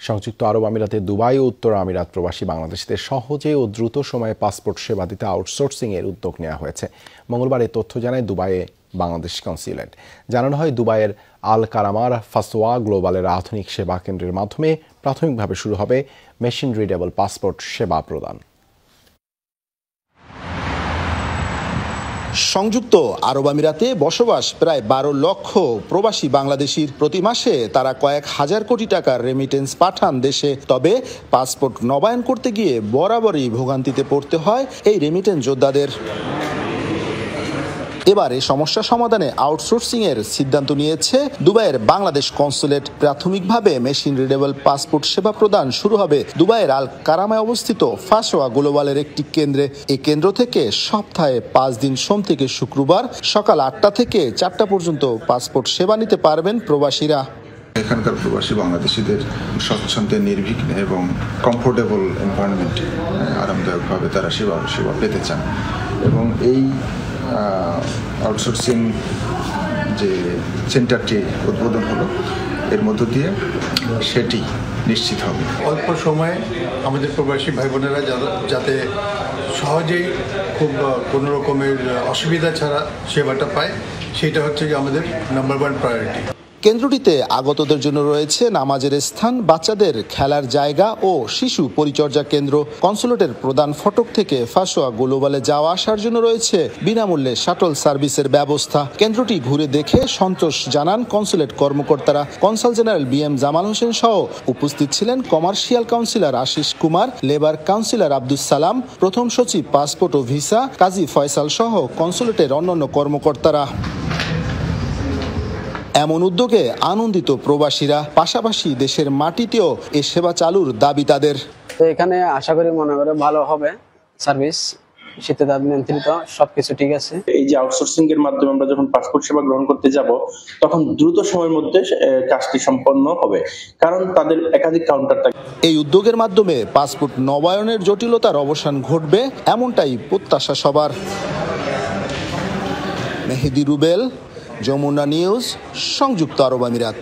সংযুক্ত আরব আমিরাতে দুবাই ও উত্তর আমিরাত প্রবাসী বাংলাদেশিদের সহজে ও দ্রুত সময়ে পাসপোর্ট সেবা দিতে আউটসোর্সিং এর উদ্যোগ নেওয়া হয়েছে। মঙ্গলবার এই তথ্য জানায় দুবাইয়ে বাংলাদেশ কনস্যুলেট। জানানো হয়, দুবাইয়ের আল কারামার ফাসওয়া গ্লোবালের আধুনিক সেবা কেন্দ্রের মাধ্যমে প্রাথমিকভাবে শুরু হবে মেশিন রিডেবল পাসপোর্ট সেবা প্রদান। সংযুক্ত আরব আমিরাতে বসবাস প্রায় 12 লক্ষ প্রবাসী বাংলাদেশির প্রতি মাসে তারা কয়েক হাজার কোটি টাকার রেমিটেন্স পাঠান দেশে। তবে পাসপোর্ট নবায়ন করতে গিয়ে বরাবরই ভোগান্তিতে পড়তে হয় এই রেমিটেন্স যোদ্ধাদের। এবার এই সমস্যা সমাধানে আউটসোর্সিং এর সিদ্ধান্ত নিয়েছে দুবাইয়ের বাংলাদেশ কনস্যুলেট। প্রাথমিকভাবে মেশিন রিডেবল পাসপোর্ট সেবা প্রদান শুরু হবে দুবাইয়ের আল কারামায় অবস্থিত ফাসওয়া গ্লোবালের একটি কেন্দ্রে। এই কেন্দ্র থেকে সপ্তাহে 5 দিন সোম থেকে শুক্রবার সকাল 8টা থেকে 4টা পর্যন্ত পাসপোর্ট সেবা নিতে পারবেন প্রবাসীরা। এখানকার প্রবাসী বাংলাদেশিদের স্বচ্ছন্দে, নির্বিঘ্নে এবং কমফোর্টেবল এনভায়রনমেন্টে আরামদায়কভাবে তারা সেবা পেতে চান এবং এই আউটসোর্সিং যে সেন্টারটি উদ্বোধন হলো এর মধ্য দিয়ে সেটি নিশ্চিত হবে। অল্প সময়ে আমাদের প্রবাসী ভাই বোনেরা যাতে সহজেই খুব কোনো রকমের অসুবিধা ছাড়া সেবাটা পায়, সেটা হচ্ছে আমাদের নাম্বার 1 প্রায়োরিটি। কেন্দ্রটিতে আগতদের জন্য রয়েছে নামাজের স্থান, বাচ্চাদের খেলার জায়গা ও শিশু পরিচর্যা কেন্দ্র। কনস্যুলেটের প্রধান ফটক থেকে ফাসওয়া গ্লোবালে যাওয়া আসার জন্য রয়েছে বিনামূল্যে শাটল সার্ভিসের ব্যবস্থা। কেন্দ্রটি ঘুরে দেখে সন্তোষ জানান কনস্যুলেট কর্মকর্তারা। Consul general BM Jamal Hossain সহ উপস্থিত ছিলেন commercial counsellor Ashis Kumar, labour counsellor Abdus Salam, প্রথম সচিব পাসপোর্ট ও ভিসা কাজী ফয়সাল সহ কনস্যুলেটের অন্যান্য কর্মকর্তারা। এমন উদ্যোগে আনন্দিত প্রবাসীরা, পাশাপাশি দেশের মাটিতেও এ সেবা চালুর দাবি তাদের। তো এখানে আশা করি মনে করে ভালো হবে সার্ভিস, শীতে দাবি নিয়ন্ত্রিত, সবকিছু ঠিক আছে। এই যে আউটসোর্সিং এর মাধ্যমে আমরা যখন পাসপোর্ট সেবা গ্রহণ করতে যাব, তখন দ্রুত সময়ের মধ্যে কাজটি সম্পন্ন হবে, কারণ তাদের একাধিক কাউন্টার থাকে। এই উদ্যোগের মাধ্যমে পাসপোর্ট নবায়নের জটিলতার অবসান ঘটবে, এমনটাই প্রত্যাশা সবার। মেহেদি রুবেল, যমুনা নিউজ, সংযুক্ত আরব আমিরাত।